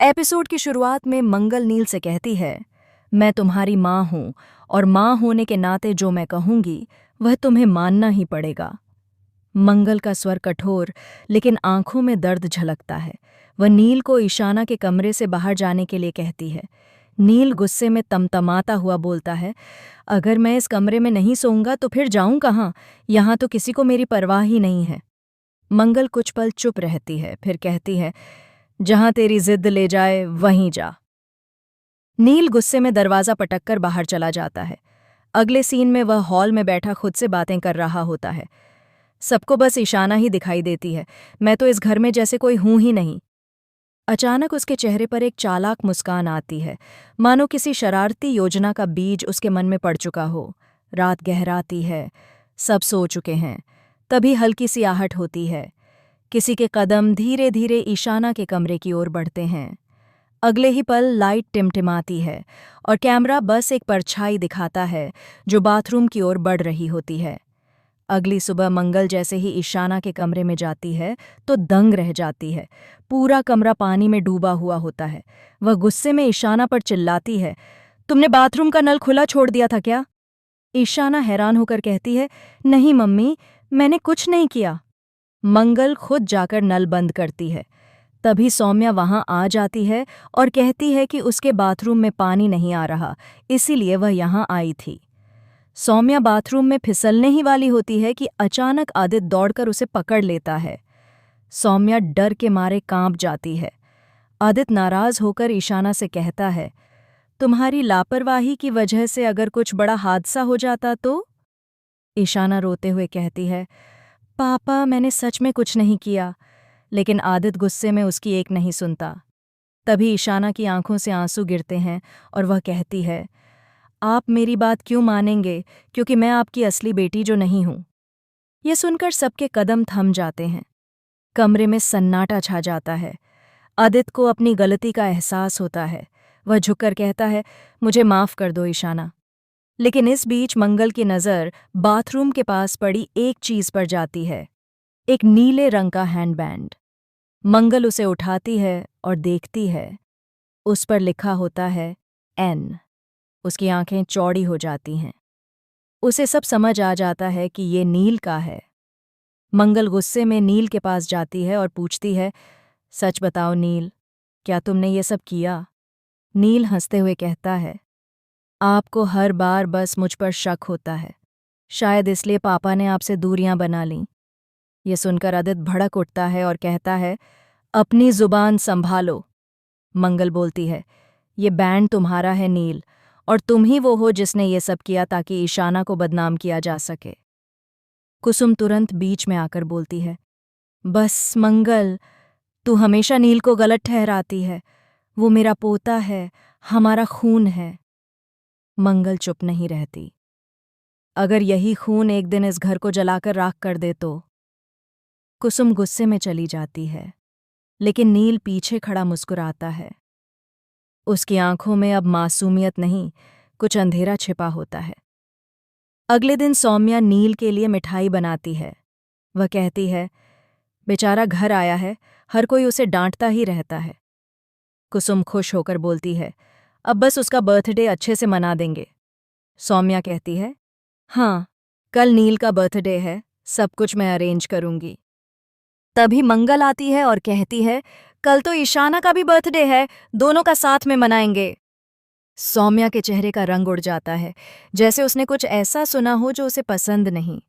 Episode की शुरुआत में मंगल नील से कहती है, मैं तुम्हारी माँ हूँ और माँ होने के नाते जो मैं कहूँगी वह तुम्हें मानना ही पड़ेगा। मंगल का स्वर कठोर लेकिन आंखों में दर्द झलकता है। वह नील को ईशाना के कमरे से बाहर जाने के लिए कहती है। नील गुस्से में तमतमाता हुआ बोलता है, अगर मैं इस कमरे में नहीं सोऊंगा तो फिर जाऊं कहाँ? यहाँ तो किसी को मेरी परवाह ही नहीं है। मंगल कुछ पल चुप रहती है, फिर कहती है, जहां तेरी जिद ले जाए वहीं जा। नील गुस्से में दरवाजा पटककर बाहर चला जाता है। अगले सीन में वह हॉल में बैठा खुद से बातें कर रहा होता है। सबको बस ईशाना ही दिखाई देती है। मैं तो इस घर में जैसे कोई हूं ही नहीं। अचानक उसके चेहरे पर एक चालाक मुस्कान आती है, मानो किसी शरारती योजना का बीज उसके मन में पड़ चुका हो। रात गहराती है, सब सो चुके हैं। तभी हल्की सी आहट होती है। किसी के कदम धीरे धीरे ईशाना के कमरे की ओर बढ़ते हैं। अगले ही पल लाइट टिमटिमाती है और कैमरा बस एक परछाई दिखाता है जो बाथरूम की ओर बढ़ रही होती है। अगली सुबह मंगल जैसे ही ईशाना के कमरे में जाती है तो दंग रह जाती है। पूरा कमरा पानी में डूबा हुआ होता है। वह गुस्से में ईशाना पर चिल्लाती है, तुमने बाथरूम का नल खुला छोड़ दिया था क्या? ईशाना हैरान होकर कहती है, नहीं मम्मी, मैंने कुछ नहीं किया। मंगल खुद जाकर नल बंद करती है। तभी सौम्या वहां आ जाती है और कहती है कि उसके बाथरूम में पानी नहीं आ रहा, इसीलिए वह यहां आई थी। सौम्या बाथरूम में फिसलने ही वाली होती है कि अचानक आदित्य दौड़कर उसे पकड़ लेता है। सौम्या डर के मारे कांप जाती है। आदित्य नाराज होकर ईशाना से कहता है, तुम्हारी लापरवाही की वजह से अगर कुछ बड़ा हादसा हो जाता तो? ईशाना रोते हुए कहती है, पापा, मैंने सच में कुछ नहीं किया। लेकिन आदित्य गुस्से में उसकी एक नहीं सुनता। तभी ईशाना की आंखों से आंसू गिरते हैं और वह कहती है, आप मेरी बात क्यों मानेंगे, क्योंकि मैं आपकी असली बेटी जो नहीं हूं। यह सुनकर सबके कदम थम जाते हैं। कमरे में सन्नाटा छा जाता है। आदित्य को अपनी गलती का एहसास होता है। वह झुककर कहता है, मुझे माफ कर दो ईशाना। लेकिन इस बीच मंगल की नज़र बाथरूम के पास पड़ी एक चीज पर जाती है, एक नीले रंग का हैंडबैंड। मंगल उसे उठाती है और देखती है। उस पर लिखा होता है एन। उसकी आंखें चौड़ी हो जाती हैं। उसे सब समझ आ जाता है कि ये नील का है। मंगल गुस्से में नील के पास जाती है और पूछती है, सच बताओ नील, क्या तुमने ये सब किया? नील हंसते हुए कहता है, आपको हर बार बस मुझ पर शक होता है। शायद इसलिए पापा ने आपसे दूरियां बना लीं। ये सुनकर आदित्य भड़क उठता है और कहता है, अपनी जुबान संभालो। मंगल बोलती है, ये बैंड तुम्हारा है नील, और तुम ही वो हो जिसने ये सब किया ताकि ईशाना को बदनाम किया जा सके। कुसुम तुरंत बीच में आकर बोलती है, बस मंगल, तू हमेशा नील को गलत ठहराती है। वो मेरा पोता है, हमारा खून है। मंगल चुप नहीं रहती। अगर यही खून एक दिन इस घर को जलाकर राख कर दे तो? कुसुम गुस्से में चली जाती है, लेकिन नील पीछे खड़ा मुस्कुराता है। उसकी आंखों में अब मासूमियत नहीं, कुछ अंधेरा छिपा होता है। अगले दिन सौम्या नील के लिए मिठाई बनाती है। वह कहती है, बेचारा घर आया है, हर कोई उसे डांटता ही रहता है। कुसुम खुश होकर बोलती है, अब बस उसका बर्थडे अच्छे से मना देंगे। सौम्या कहती है, हाँ, कल नील का बर्थडे है, सब कुछ मैं अरेंज करूंगी। तभी मंगल आती है और कहती है, कल तो ईशाना का भी बर्थडे है, दोनों का साथ में मनाएंगे। सौम्या के चेहरे का रंग उड़ जाता है, जैसे उसने कुछ ऐसा सुना हो जो उसे पसंद नहीं।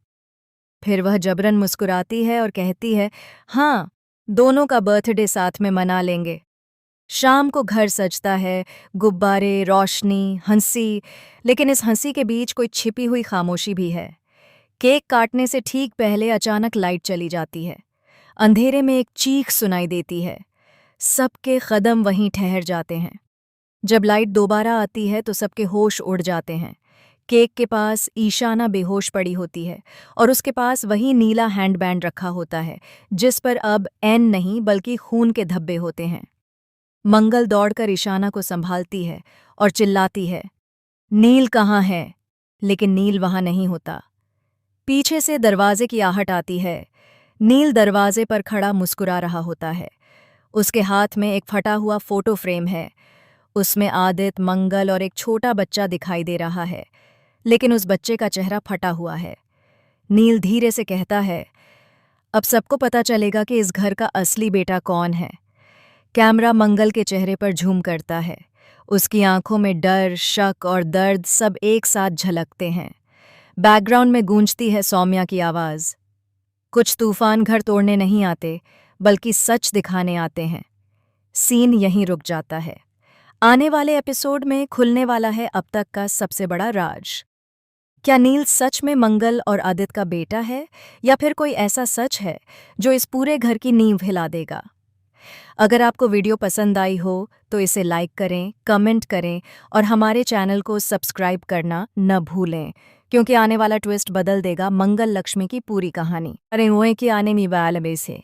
फिर वह जबरन मुस्कुराती है और कहती है, हाँ, दोनों का बर्थडे साथ में मना लेंगे। शाम को घर सजता है, गुब्बारे, रोशनी, हंसी, लेकिन इस हंसी के बीच कोई छिपी हुई खामोशी भी है। केक काटने से ठीक पहले अचानक लाइट चली जाती है। अंधेरे में एक चीख सुनाई देती है। सबके कदम वहीं ठहर जाते हैं। जब लाइट दोबारा आती है तो सबके होश उड़ जाते हैं। केक के पास ईशाना बेहोश पड़ी होती है और उसके पास वही नीला हैंडबैंड रखा होता है, जिस पर अब एन नहीं बल्कि खून के धब्बे होते हैं। मंगल दौड़कर ईशाना को संभालती है और चिल्लाती है, नील कहाँ है? लेकिन नील वहां नहीं होता। पीछे से दरवाजे की आहट आती है। नील दरवाजे पर खड़ा मुस्कुरा रहा होता है। उसके हाथ में एक फटा हुआ फोटो फ्रेम है। उसमें आदित्य, मंगल और एक छोटा बच्चा दिखाई दे रहा है, लेकिन उस बच्चे का चेहरा फटा हुआ है। नील धीरे से कहता है, अब सबको पता चलेगा कि इस घर का असली बेटा कौन है। कैमरा मंगल के चेहरे पर झूम करता है। उसकी आंखों में डर, शक और दर्द सब एक साथ झलकते हैं। बैकग्राउंड में गूंजती है सौम्या की आवाज़। कुछ तूफान घर तोड़ने नहीं आते, बल्कि सच दिखाने आते हैं। सीन यहीं रुक जाता है। आने वाले एपिसोड में खुलने वाला है अब तक का सबसे बड़ा राज। क्या नील सच में मंगल और आदित्य का बेटा है, या फिर कोई ऐसा सच है जो इस पूरे घर की नींव हिला देगा? अगर आपको वीडियो पसंद आई हो तो इसे लाइक करें, कमेंट करें और हमारे चैनल को सब्सक्राइब करना न भूलें, क्योंकि आने वाला ट्विस्ट बदल देगा मंगल लक्ष्मी की पूरी कहानी। अरे वो की आने में से